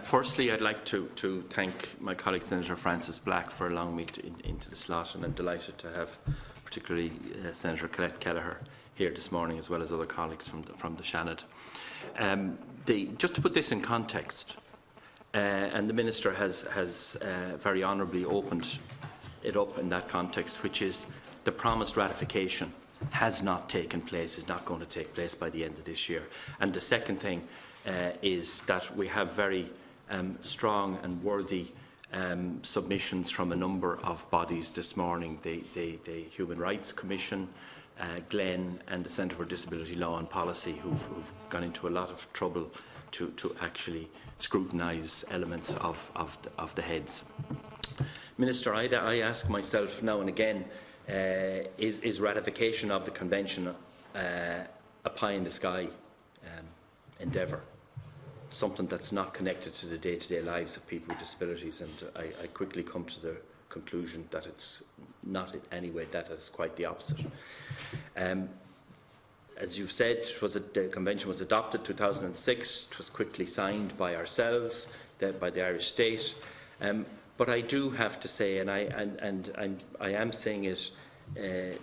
Firstly, I'd like to thank my colleague Senator Francis Black for allowing me into the slot, and I'm delighted to have particularly Senator Colette Kelleher here this morning, as well as other colleagues from the Seanad. Just to put this in context, and the Minister has very honourably opened it up in that context, which is the promised ratification has not taken place, is not going to take place by the end of this year. And the second thing is that we have very strong and worthy submissions from a number of bodies this morning, the Human Rights Commission, Glenn and the Centre for Disability Law and Policy, who've gone into a lot of trouble to actually scrutinise elements of the heads. Minister, I ask myself now and again, is ratification of the Convention a pie-in-the-sky endeavour, something that's not connected to the day-to-day lives of people with disabilities? And I quickly come to the conclusion that it's not in any way, that it's quite the opposite. As you've said, the Convention was adopted in 2006. It was quickly signed by ourselves, by the Irish State. But I do have to say, and I am saying it,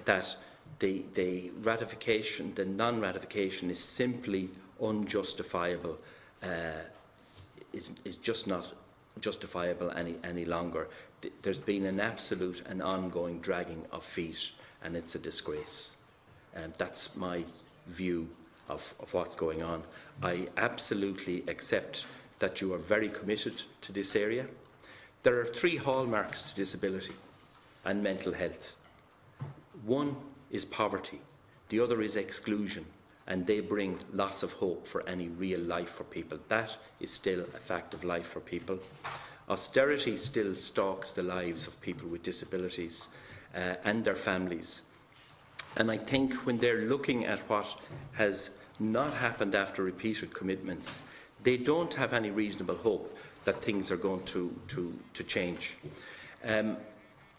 that the ratification, the non-ratification, is simply unjustifiable. Is just not justifiable any longer. There's been an absolute and ongoing dragging of feet, and it's a disgrace. That's my view of what's going on. I absolutely accept that you are very committed to this area. There are three hallmarks to disability and mental health. One is poverty, the other is exclusion, and they bring loss of hope for any real life for people. That is still a fact of life for people. Austerity still stalks the lives of people with disabilities and their families. And I think when they're looking at what has not happened after repeated commitments, they don't have any reasonable hope that things are going to change.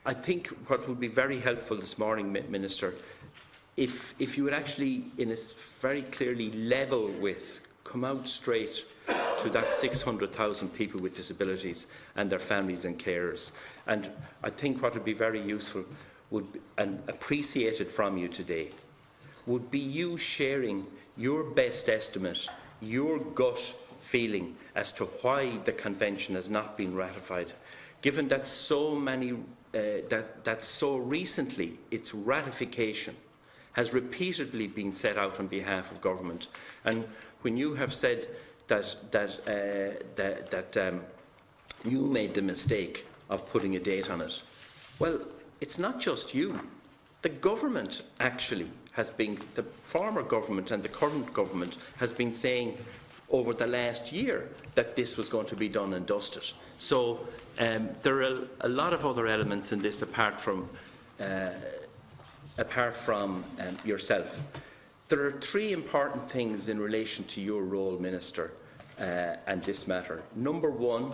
I think what would be very helpful this morning, Minister, if you would actually, in a very clearly level with, come out straight to that 600,000 people with disabilities and their families and carers. And I think what would be very useful and appreciated from you today would be you sharing your best estimate, your gut feeling as to why the Convention has not been ratified, given that so recently its ratification has repeatedly been set out on behalf of government. And when you have said that you made the mistake of putting a date on it, well, it's not just you. The government actually has been, the former government and the current government has been saying over the last year that this was going to be done and dusted. So there are a lot of other elements in this apart from yourself. There are three important things in relation to your role, Minister, and this matter. Number one,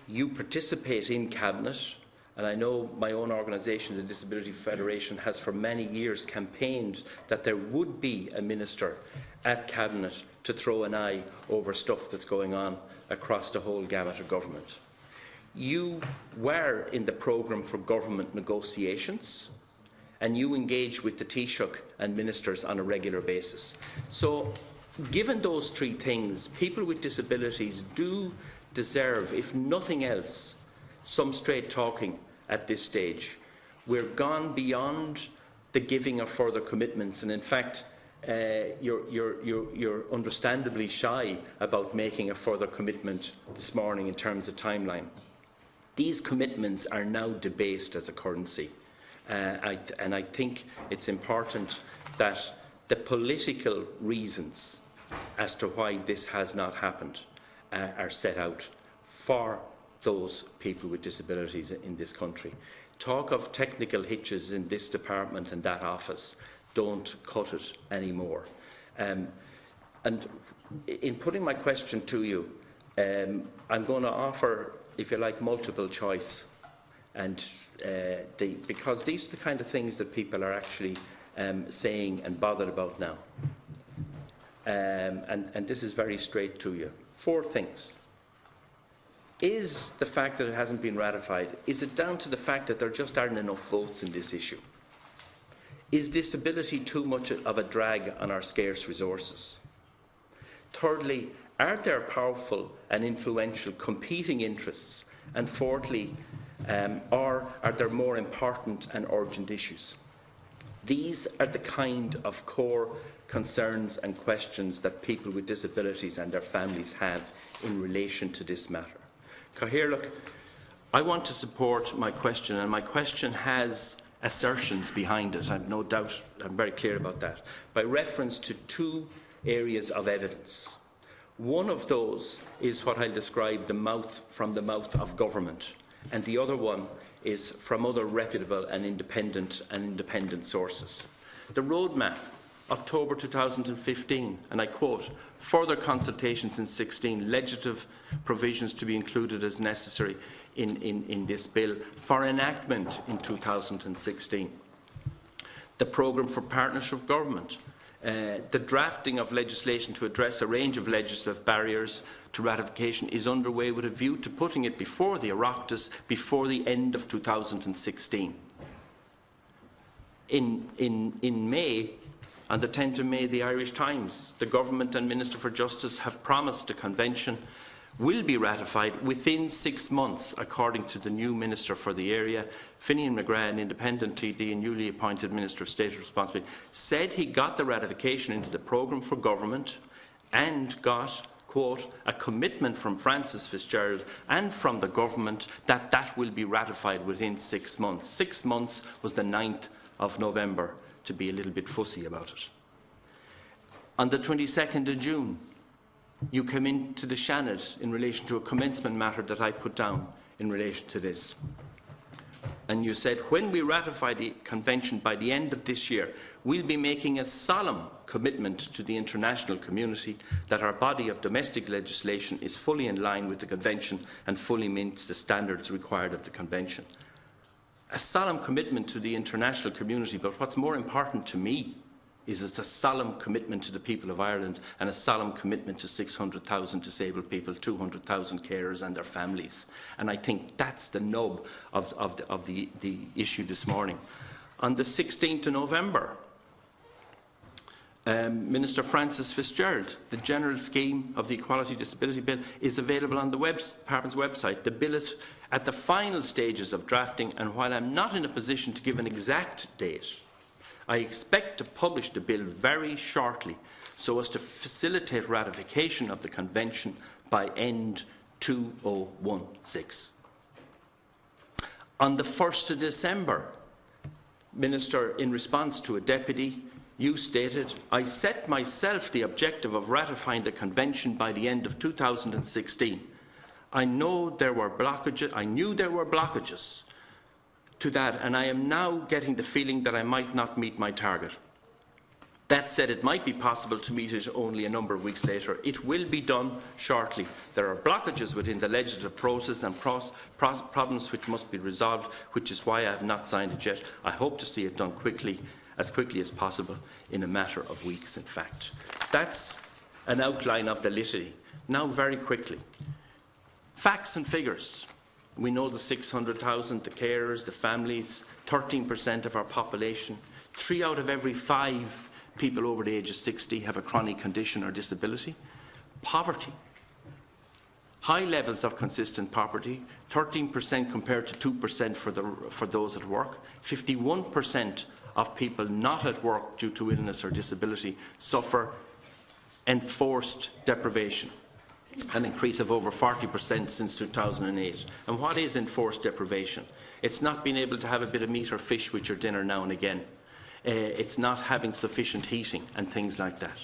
you participate in Cabinet, and I know my own organisation, the Disability Federation, has for many years campaigned that there would be a Minister at Cabinet to throw an eye over stuff that's going on across the whole gamut of government. You were in the programme for government negotiations, and you engage with the Taoiseach and ministers on a regular basis. So, given those three things, people with disabilities do deserve, if nothing else, some straight talking at this stage. We're gone beyond the giving of further commitments, and in fact, you're understandably shy about making a further commitment this morning in terms of timeline. These commitments are now debased as a currency. And I think it's important that the political reasons as to why this has not happened are set out for those people with disabilities in this country. Talk of technical hitches in this department and that office. Don't cut it anymore. And in putting my question to you, I'm going to offer, if you like, multiple choice. And because these are the kind of things that people are actually saying and bothered about now. and this is very straight to you. 4 things. Is the fact that it hasn't been ratified, is it down to the fact that there just aren't enough votes in this issue? Is disability too much of a drag on our scarce resources? Thirdly, are there powerful and influential competing interests? And fourthly, or are there more important and urgent issues? These are the kind of core concerns and questions that people with disabilities and their families have in relation to this matter. Cahir, look, I want to support my question, and my question has assertions behind it. I have no doubt, I'm very clear about that, by reference to 2 areas of evidence. One of those is what I'll describe from the mouth of government, and the other one is from other reputable and independent sources. The roadmap, October 2015, and I quote, further consultations in 16, legislative provisions to be included as necessary in this bill for enactment in 2016. The programme for partnership government, the drafting of legislation to address a range of legislative barriers to ratification is underway with a view to putting it before the Oireachtas before the end of 2016. In May, on the 10th of May, the Irish Times, the Government and Minister for Justice have promised the Convention will be ratified within 6 months, according to the new Minister for the area. Finian McGrath, an independent TD and newly appointed Minister of State Responsibility, said he got the ratification into the programme for government and got, quote, a commitment from Francis Fitzgerald and from the government that that will be ratified within 6 months. 6 months was the 9th of November, to be a little bit fussy about it. On the 22nd of June, you came into the Shannon in relation to a commencement matter that I put down in relation to this. And you said, when we ratify the Convention by the end of this year, we'll be making a solemn commitment to the international community that our body of domestic legislation is fully in line with the Convention and fully meets the standards required of the Convention. A solemn commitment to the international community, but what's more important to me is it's a solemn commitment to the people of Ireland and a solemn commitment to 600,000 disabled people, 200,000 carers and their families. And I think that's the nub of the issue this morning. On the 16th of November, Minister Francis Fitzgerald, the general scheme of the Equality Disability Bill is available on the Department's website. The bill is at the final stages of drafting, and while I'm not in a position to give an exact date, I expect to publish the bill very shortly so as to facilitate ratification of the Convention by end 2016. On the 1st of December, Minister, in response to a deputy, you stated, I set myself the objective of ratifying the Convention by the end of 2016. I knew there were blockages to that, and I am now getting the feeling that I might not meet my target. That said, it might be possible to meet it only a number of weeks later. It will be done shortly. There are blockages within the legislative process and problems which must be resolved, which is why I have not signed it yet. I hope to see it done as quickly as possible, in a matter of weeks, in fact. That's an outline of the litany. Now, very quickly, facts and figures. We know the 600,000, the carers, the families, 13% of our population. 3 out of every 5 people over the age of 60 have a chronic condition or disability. Poverty. High levels of consistent poverty, 13% compared to 2% for those at work. 51% of people not at work due to illness or disability suffer enforced deprivation, an increase of over 40% since 2008. And what is enforced deprivation? It's not being able to have a bit of meat or fish with your dinner now and again. It's not having sufficient heating and things like that.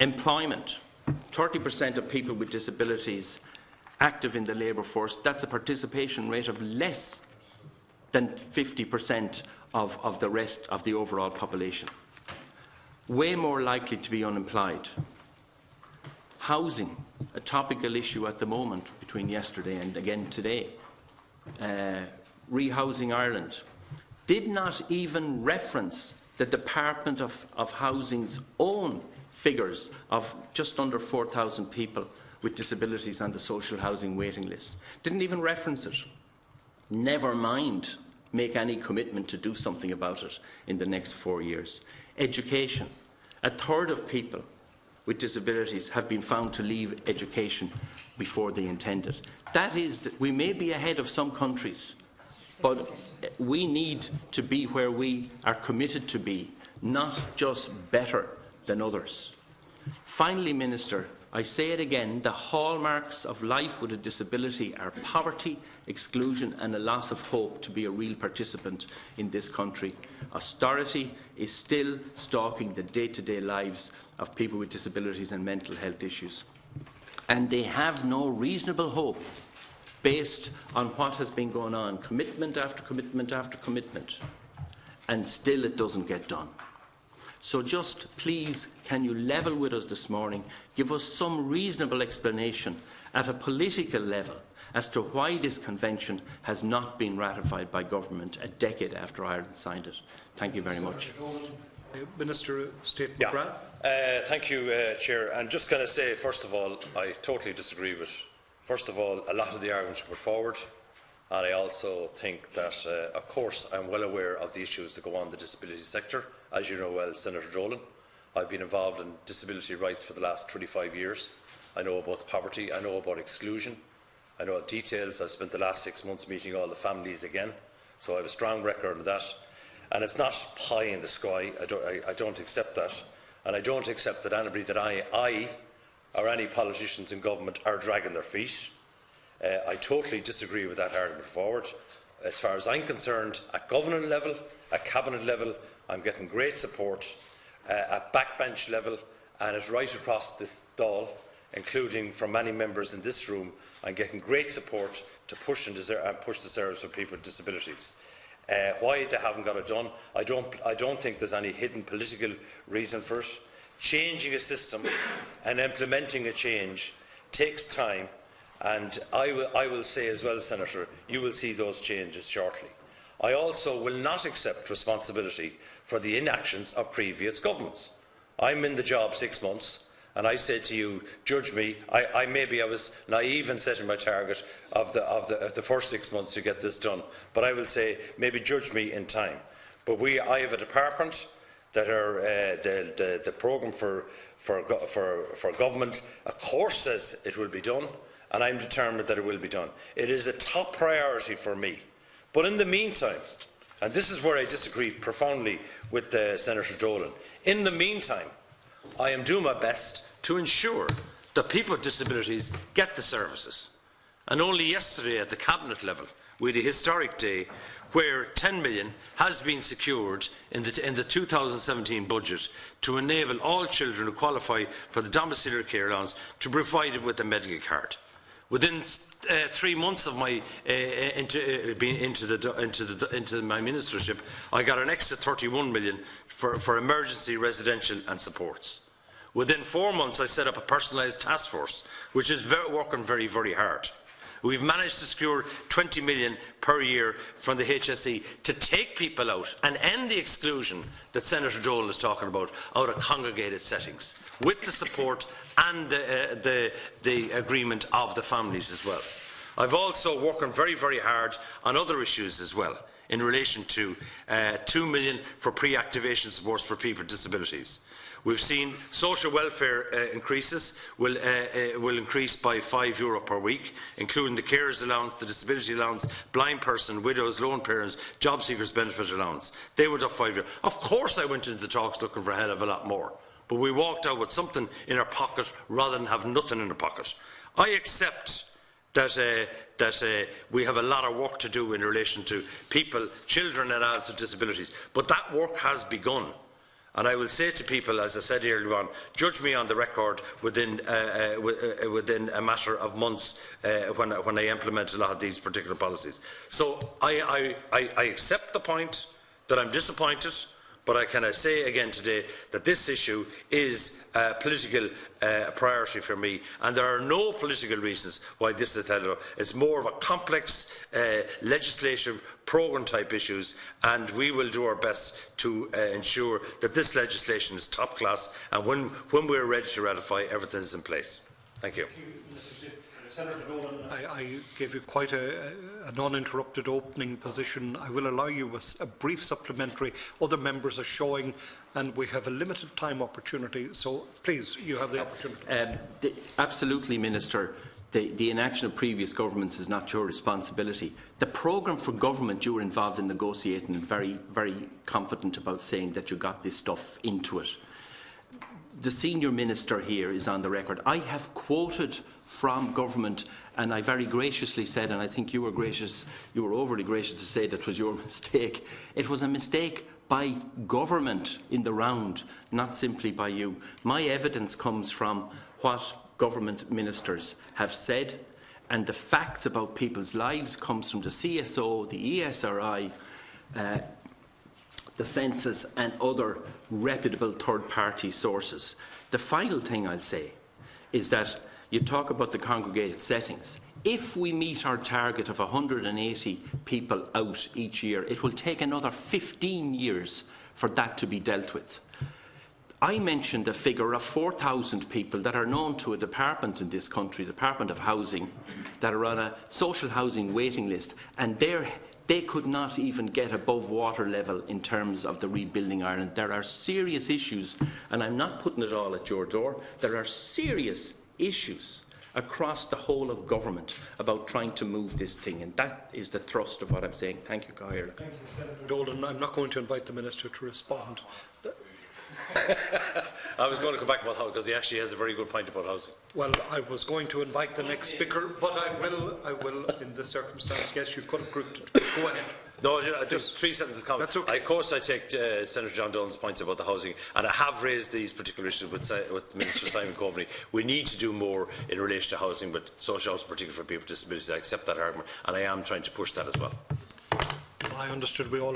Employment. 30% of people with disabilities active in the labour force, that's a participation rate of less than 50% of the rest of the overall population. Way more likely to be unemployed. Housing, a topical issue at the moment between yesterday and again today. Rehousing Ireland did not even reference the Department of Housing's own figures of just under 4,000 people with disabilities on the social housing waiting list. Didn't even reference it. Never mind make any commitment to do something about it in the next 4 years. Education. A third of people with disabilities have been found to leave education before they intended. That is, that we may be ahead of some countries, but we need to be where we are committed to be, not just better than others. Finally, Minister, I say it again, the hallmarks of life with a disability are poverty, exclusion and a loss of hope to be a real participant in this country. Austerity is still stalking the day-to-day lives of people with disabilities and mental health issues. And they have no reasonable hope based on what has been going on, commitment after commitment after commitment, and still it doesn't get done. So just please, can you level with us this morning, give us some reasonable explanation at a political level as to why this convention has not been ratified by government a decade after Ireland signed it. Thank you very much. Minister of State McGrath. Thank you, Chair. I'm just going to say, first of all, I totally disagree with, first of all, a lot of the arguments put forward. And I also think that, of course, I'm well aware of the issues that go on in the disability sector. As you know well, Senator Dolan, I've been involved in disability rights for the last 25 years. I know about poverty, I know about exclusion, I know details. I've spent the last 6 months meeting all the families again, so I have a strong record on that. And it's not pie in the sky. I don't accept that. And I don't accept that anybody that I or any politicians in government are dragging their feet. I totally disagree with that argument forward. As far as I'm concerned, at government level, at cabinet level, I'm getting great support. At backbench level, and it's right across this Dáil, including from many members in this room, I'm getting great support to push and push the service for people with disabilities. Why they haven't got it done, I don't think there's any hidden political reason for it. Changing a system and implementing a change takes time, and I will say as well, Senator, you will see those changes shortly. I also will not accept responsibility for the inactions of previous governments. I'm in the job 6 months, and I said to you, judge me. Maybe I was naive in setting my target of the first 6 months to get this done, but I will say maybe judge me in time. But I have a department that are the programme for government, of course, says it will be done, and I'm determined that it will be done. It is a top priority for me. But in the meantime, and this is where I disagree profoundly with Senator Dolan, in the meantime, I am doing my best to ensure that people with disabilities get the services. And only yesterday at the cabinet level, we had a historic day where 10 million has been secured in the 2017 budget to enable all children who qualify for the domiciliary care allowance to be provided with a medical card. Within 3 months of my being into my ministership, I got an extra 31 million for emergency residential and supports. Within 4 months, I set up a personalised task force, which is working very, very hard. We've managed to secure 20 million per year from the HSE to take people out and end the exclusion that Senator Dolan is talking about out of congregated settings, with the support and the agreement of the families as well. I've also worked very, very hard on other issues as well, in relation to 2 million for pre-activation supports for people with disabilities. We've seen social welfare increases will increase by €5 per week, including the carers allowance, the disability allowance, blind person, widows, lone parents, job seekers benefit allowance. They went up €5. Of course I went into the talks looking for a hell of a lot more, but we walked out with something in our pocket rather than have nothing in our pocket. I accept that we have a lot of work to do in relation to people, children and adults with disabilities, but that work has begun. And I will say to people, as I said earlier on, judge me on the record within a matter of months when I implement a lot of these particular policies. So I accept the point that I'm disappointed, but I can say again today that this issue is a political priority for me, and there are no political reasons why this is headed up. It's more of a complex legislative programme type issues, and we will do our best to ensure that this legislation is top class, and when we are ready to ratify, everything is in place. Thank you. Senator Nolan, I gave you quite a non-interrupted opening position. I will allow you a brief supplementary. Other members are showing, and we have a limited time opportunity, so please, you have the opportunity. Absolutely, Minister. The inaction of previous governments is not your responsibility. The programme for government you were involved in negotiating, and very confident about saying that you got this stuff into it. The senior minister here is on the record. I have quoted from government, and I very graciously said, and I think you were gracious, you were overly gracious to say that was your mistake. It was a mistake by government in the round, not simply by you. My evidence comes from what government ministers have said, and the facts about people's lives comes from the CSO, the ESRI, the census and other reputable third-party sources. The final thing I'll say is that you talk about the congregated settings. If we meet our target of 180 people out each year, it will take another 15 years for that to be dealt with. I mentioned a figure of 4,000 people that are known to a department in this country, Department of Housing, that are on a social housing waiting list, and they could not even get above water level in terms of the Rebuilding Ireland. There are serious issues, and I'm not putting it all at your door. There are serious issues across the whole of government about trying to move this thing, and that is the thrust of what I'm saying. Thank you, Cahill. Thank you, Senator Dolan. I'm not going to invite the Minister to respond. I was going to come back about housing because he actually has a very good point about housing. Well, I was going to invite the next speaker, but I will in this circumstance. Yes, you could have grouped it. Go ahead. No, just 3 sentences comment. That's okay. Of course, I take Senator John Dolan's points about the housing, and I have raised these particular issues with Minister Simon Coveney. We need to do more in relation to housing, but social housing, particularly for people with disabilities. I accept that argument, and I am trying to push that as well. I understood we all agree.